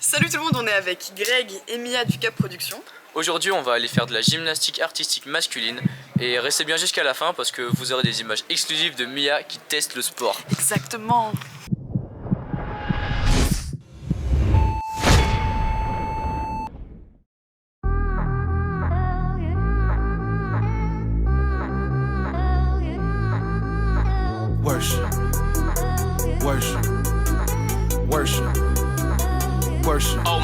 Salut tout le monde, on est avec Greg et Mia du Cap Production. Aujourd'hui on va aller faire de la gymnastique artistique masculine et restez bien jusqu'à la fin parce que vous aurez des images exclusives de Mia qui teste le sport. Exactement. Worship, worship, worship, worship. Oh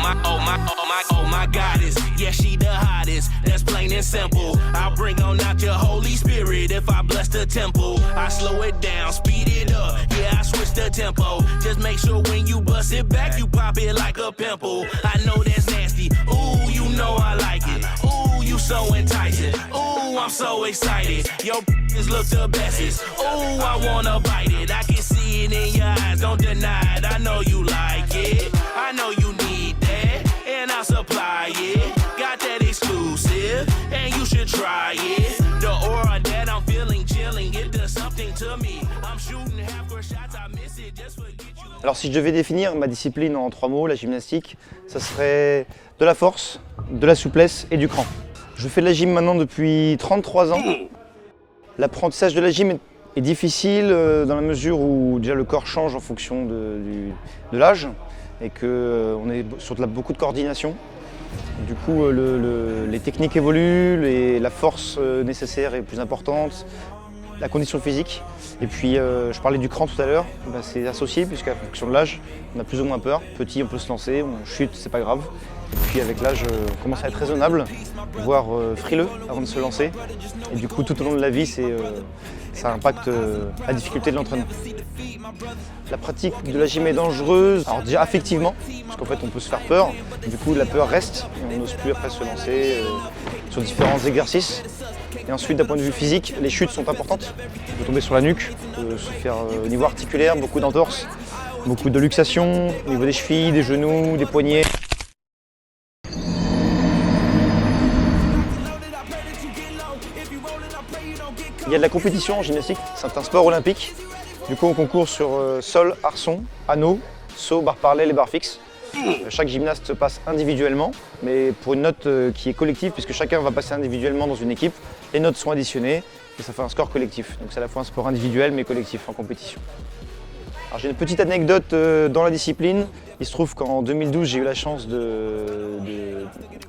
my goddess, yeah, she the hottest, that's plain and simple. I'll bring on out your Holy Spirit if I bless the temple. I slow it down, speed it up, yeah, I switch the tempo. Just make sure when you bust it back, you pop it like a pimple. I know that's nasty, ooh, you know I like it. Ooh, you so enticing, ooh, I'm so excited. Your is look the bestest, ooh, I wanna bite it. I can see it in your eyes, don't deny it. I know you like it, I know you need that, and I'll supply it. Got that exclusive, and you should try it. The aura that I'm feeling, chilling, it does something to me. I'm shooting half-court shots, I miss it, just forget you. Alors si je devais définir ma discipline en 3 mots, la gymnastique, ça serait de la force, de la souplesse et du cran. Je fais de la gym maintenant depuis 33 ans. L'apprentissage de la gym est difficile dans la mesure où déjà le corps change en fonction de l'âge et qu'on est sur beaucoup de coordination. Du coup, les techniques évoluent, la force nécessaire est plus importante, la condition physique. Et puis, je parlais du cran tout à l'heure, c'est associé puisqu'à fonction de l'âge, on a plus ou moins peur. Petit, on peut se lancer, on chute, c'est pas grave. Et puis avec l'âge, on commence à être raisonnable, voire frileux avant de se lancer. Et du coup, tout au long de la vie, ça impacte la difficulté de l'entraînement. La pratique de la gym est dangereuse, alors déjà affectivement, parce qu'en fait on peut se faire peur. Du coup, la peur reste et on n'ose plus après se lancer sur différents exercices. Et ensuite, d'un point de vue physique, les chutes sont importantes. On peut tomber sur la nuque, on peut se faire au niveau articulaire, beaucoup d'entorses, beaucoup de luxation au niveau des chevilles, des genoux, des poignets. Il y a de la compétition en gymnastique, c'est un sport olympique. Du coup, on concourt sur sol, arçon, anneau, saut, barre parallèle et barre fixe. Chaque gymnaste passe individuellement, mais pour une note qui est collective, puisque chacun va passer individuellement dans une équipe. Les notes sont additionnées et ça fait un score collectif. Donc c'est à la fois un sport individuel mais collectif en compétition. Alors j'ai une petite anecdote dans la discipline. Il se trouve qu'en 2012, j'ai eu la chance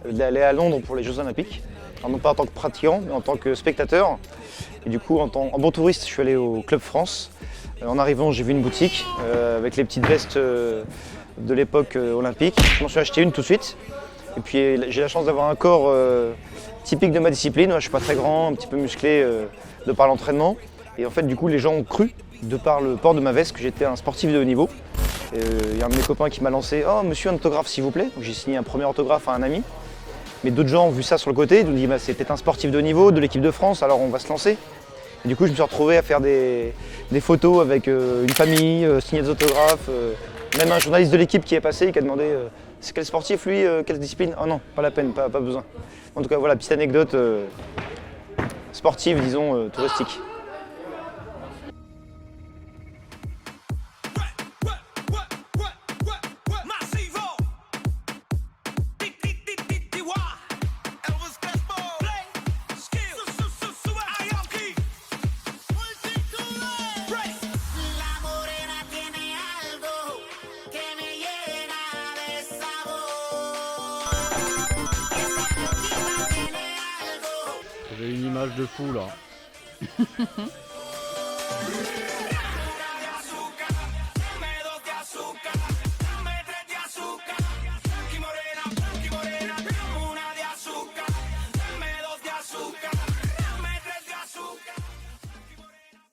d'aller à Londres pour les Jeux Olympiques. Alors non pas en tant que pratiquant, mais en tant que spectateur. Et du coup, en bon touriste, je suis allé au Club France. En arrivant, j'ai vu une boutique avec les petites vestes de l'époque olympique. Je m'en suis acheté une tout de suite. Et puis j'ai la chance d'avoir un corps typique de ma discipline. Je ne suis pas très grand, un petit peu musclé de par l'entraînement. Et en fait, du coup, les gens ont cru, de par le port de ma veste, que j'étais un sportif de haut niveau. Il y a un de mes copains qui m'a lancé « Oh, monsieur, un autographe s'il vous plaît ». J'ai signé un premier autographe à un ami. Mais d'autres gens ont vu ça sur le côté, ils nous disent « C'est peut-être un sportif de haut niveau, de l'équipe de France, alors on va se lancer ». Et du coup, je me suis retrouvé à faire des photos avec une famille, signer des autographes. Même un journaliste de l'équipe qui est passé, qui a demandé c'est quel sportif lui, quelle discipline? Oh non, pas la peine, pas besoin. En tout cas, voilà, petite anecdote sportive, disons, touristique. J'avais une image de fou là.